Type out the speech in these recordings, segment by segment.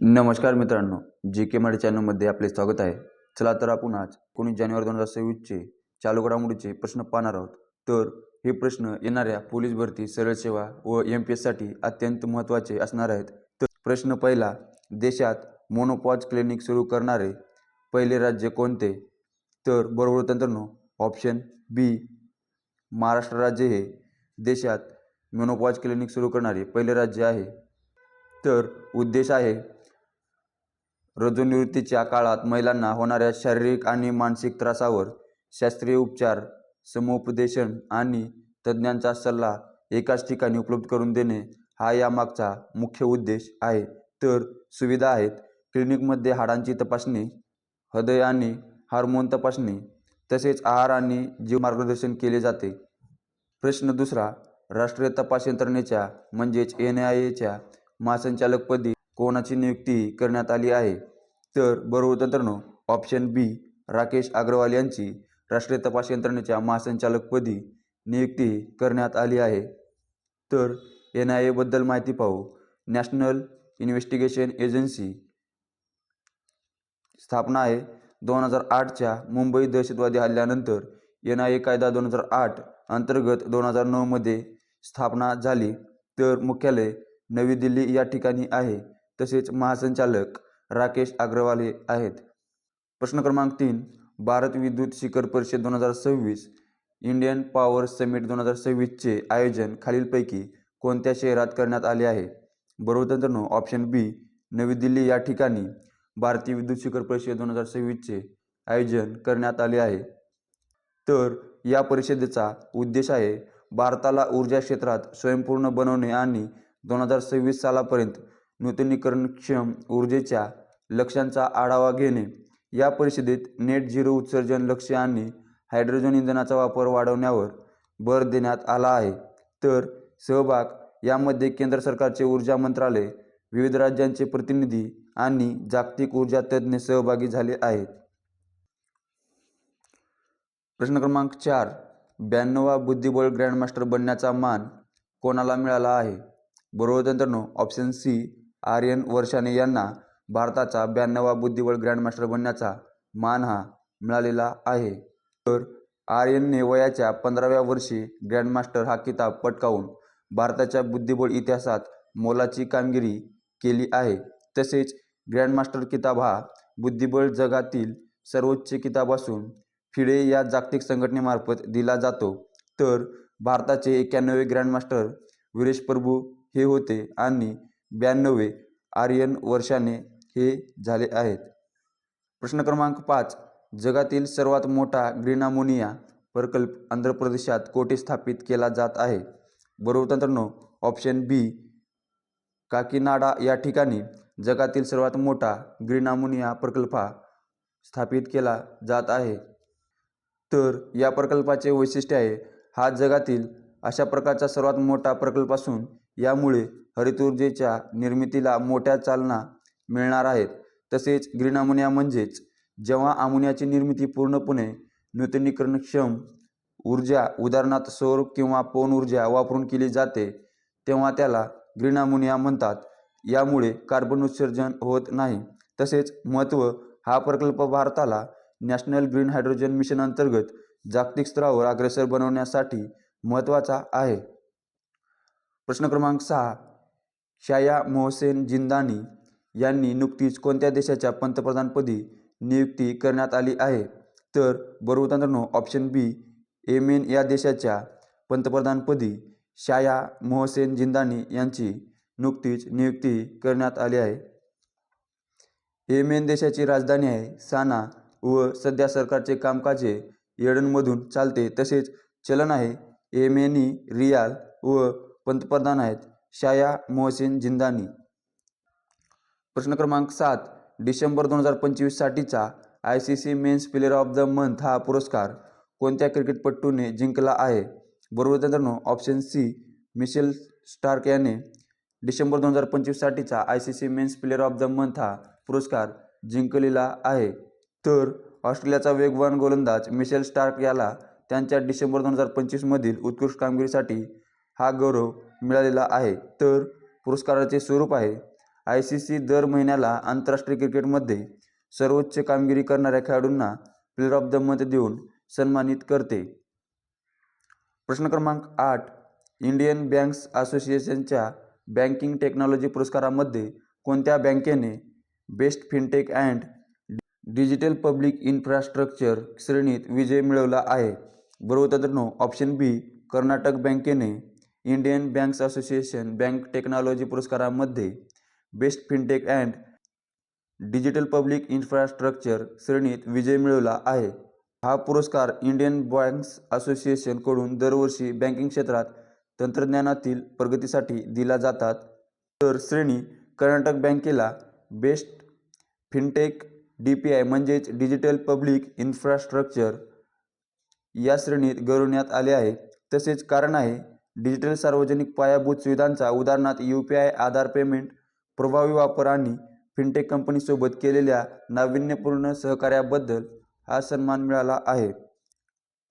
नमस्कार मित्रांनो, जी के मराठी चॅनलमध्ये आपले स्वागत आहे. चला तर आपण आज 19 जानेवारी 2026चे चालू घडामोडीचे प्रश्न पाहणार आहोत. तर हे प्रश्न येणाऱ्या पोलीस भरती, सरळ सेवा व MPSसाठी अत्यंत महत्त्वाचे असणार आहेत. तर प्रश्न पहिला, देशात मोनोपॉज क्लिनिक सुरू करणारे पहिले राज्य कोणते? तर बरोबर मित्रांनो, ऑप्शन बी महाराष्ट्र राज्य हे देशात मोनोपॉज क्लिनिक सुरू करणारे पहिले राज्य आहे. तर उद्देश आहे रजोनिवृत्तीच्या काळात महिलांना होणाऱ्या शारीरिक आणि मानसिक त्रासावर शास्त्रीय उपचार, समुपदेशन आणि तज्ज्ञांचा सल्ला एकाच ठिकाणी उपलब्ध करून देणे हा यामागचा मुख्य उद्देश आहे. तर सुविधा आहेत. क्लिनिकमध्ये हाडांची तपासणी, हृदय आणि हार्मोन तपासणी, तसेच आहार आणि जीव मार्गदर्शन केले जाते. प्रश्न दुसरा, राष्ट्रीय तपास यंत्रणेच्या म्हणजेच NIAच्या महासंचालकपदी कोणाची नियुक्ती करण्यात आली आहे? तर बरोबर मित्रांनो, ऑप्शन बी राकेश अग्रवाल यांची राष्ट्रीय तपास यंत्रणेच्या महासंचालकपदी नियुक्ती करण्यात आली आहे. तर NIA बद्दल माहिती पाहू. नॅशनल इन्व्हेस्टिगेशन एजन्सी स्थापना आहे 2008च्या मुंबई दहशतवादी हल्ल्यानंतर. NIA कायदा 2008 अंतर्गत 2009 मध्ये स्थापना झाली. तर मुख्यालय नवी दिल्ली या ठिकाणी आहे. तसेच महासंचालक राकेश अग्रवाल हे आहेत. प्रश्न क्रमांक 3, भारत विद्युत शिखर परिषद 2026, इंडियन पॉवर समिट 2026चे आयोजन खालीलपैकी कोणत्या शहरात करण्यात आले आहे? बरोबर मित्रांनो, ऑप्शन बी नवी दिल्ली या ठिकाणी भारतीय विद्युत शिखर परिषद 2026चे आयोजन करण्यात आले आहे. तर या परिषदेचा उद्देश आहे भारताला ऊर्जा क्षेत्रात स्वयंपूर्ण बनवणे आणि 2026 सालापर्यंत नूतनीकरणक्षम ऊर्जेच्या लक्ष्यांचा आढावा घेणे. या परिषदेत नेट झिरो उत्सर्जन लक्ष्य आणि हायड्रोजन इंधनाचा वापर वाढवण्यावर भर देण्यात आला आहे. तर सहभाग यामध्ये केंद्र सरकारचे ऊर्जा मंत्रालय, विविध राज्यांचे प्रतिनिधी आणि जागतिक ऊर्जा तज्ज्ञ सहभागी झाले आहेत. प्रश्न क्रमांक 4, 92वा बुद्धिबळ ग्रँडमास्टर बनण्याचा मान कोणाला मिळाला आहे? बरोबर मित्रांनो, ऑप्शन सी आर्यन वर्षाने यांना भारताचा 92वा बुद्धिबळ ग्रँडमास्टर बनण्याचा मान हा मिळालेला आहे. तर आर्यनने वयाच्या 15व्या वर्षी ग्रँडमास्टर हा किताब पटकावून भारताच्या बुद्धिबळ इतिहासात मोलाची कामगिरी केली आहे. तसेच ग्रँडमास्टर किताब हा बुद्धिबळ जगातील सर्वोच्च किताब असून फिडे या जागतिक संघटनेमार्फत दिला जातो. तर भारताचे 91वे ग्रँडमास्टर वीरेश प्रभू हे होते आणि 92वे आर्यन वर्षाने हे झाले आहेत. प्रश्न क्रमांक 5, जगातील सर्वात मोठा ग्रीन अमोनिया प्रकल्प आंध्र प्रदेशात कोठे स्थापित केला जात आहे? बरोबर मित्रांनो, ऑप्शन बी काकीनाडा या ठिकाणी जगातील सर्वात मोठा ग्रीन अमोनिया प्रकल्प स्थापित केला जात आहे. तर या प्रकल्पाचे वैशिष्ट्य आहे हा जगातील अशा प्रकारचा सर्वात मोठा प्रकल्प असून यामुळे हरित ऊर्जेच्या निर्मितीला मोठ्या चालना मिळणार आहेत. तसेच ग्रीन अमोनिया म्हणजेच जेव्हा अमोनियाची निर्मिती पूर्णपणे नूतनीकरणक्षम ऊर्जा उदाहरणार्थ सौर किंवा पवन ऊर्जा वापरून केली जाते तेव्हा त्याला ग्रीन अमोनिया म्हणतात. यामुळे कार्बन उत्सर्जन होत नाही. तसेच महत्त्व, हा प्रकल्प भारताला नॅशनल ग्रीन हायड्रोजन मिशन अंतर्गत जागतिक स्तरावर अग्रेसर बनवण्यासाठी महत्त्वाचा आहे. प्रश्न क्रमांक 6, शाया मोहसेन जिंदानी यांनी नुकतीच कोणत्या देशाच्या पंतप्रधानपदी नियुक्ती करण्यात आली आहे? तर बरोबर मित्रांनो, ऑप्शन बी येमेन या देशाच्या पंतप्रधानपदी शाया मोहसेन जिंदानी यांची नुकतीच नियुक्ती करण्यात आली आहे. येमेन देशाची राजधानी आहे साना व सध्या सरकारचे कामकाजे एडनमधून चालते. तसेच चलन आहे येमेनी रियाल व पंतप्रधान आहेत शाया मोहसेन जिंदानी. प्रश्न क्रमांक 7, डिसेंबर 2025 साठीचा ICC men's player of the month हा पुरस्कार कोणत्या क्रिकेटपटूने जिंकला आहे? बरोबर मित्रांनो, ऑप्शन सी मिशेल स्टार्क याने डिसेंबर 2025 साठीचा ICC men's player of the month हा पुरस्कार जिंकलेला आहे. तर ऑस्ट्रेलियाचा वेगवान गोलंदाज मिशेल स्टार्क याला त्यांच्या डिसेंबर 2025 मधील उत्कृष्ट कामगिरीसाठी हा गौरव मिळालेला आहे. तर पुरस्काराचे स्वरूप आहे ICC दर महिन्याला आंतरराष्ट्रीय क्रिकेटमध्ये सर्वोच्च कामगिरी करणाऱ्या खेळाडूंना प्लेयर ऑफ द मंथ देऊन सन्मानित करते. प्रश्न क्रमांक 8. इंडियन बँक्स असोसिएशनच्या बँकिंग टेक्नॉलॉजी पुरस्कारामध्ये कोणत्या बँकेने best fintech and digital public infrastructure श्रेणीत विजय मिळवला आहे? बरोबर मित्रांनो, ऑप्शन बी, कर्नाटक बँकेने Indian banks association bank technology पुरस्कारामध्ये best fintech and digital public infrastructure श्रेणीत विजय मिळवला आहे. हा पुरस्कार इंडियन बँक्स असोसिएशनकडून दरवर्षी बँकिंग क्षेत्रात तंत्रज्ञानातील प्रगतीसाठी दिला जातात. तर श्रेणी कर्नाटक बँकेला बेस्ट फिनटेक DPI म्हणजेच डिजिटल पब्लिक इन्फ्रास्ट्रक्चर या श्रेणीत गौरवण्यात आले आहे. तसेच कारण आहे डिजिटल सार्वजनिक पायाभूत सुविधांचा, उदाहरणार्थ UPI, आधार पेमेंट प्रभावी वापर आणि फिनटेक कंपनीसोबत केलेल्या नाविन्यपूर्ण सहकार्याबद्दल हा सन्मान मिळाला आहे.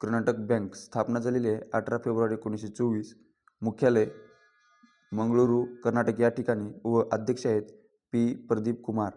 कर्नाटक बँक स्थापना झालेली आहे 18 फेब्रुवारी 1924. मुख्यालय मंगळुरू, कर्नाटक या ठिकाणी व अध्यक्ष आहेत P. प्रदीप कुमार.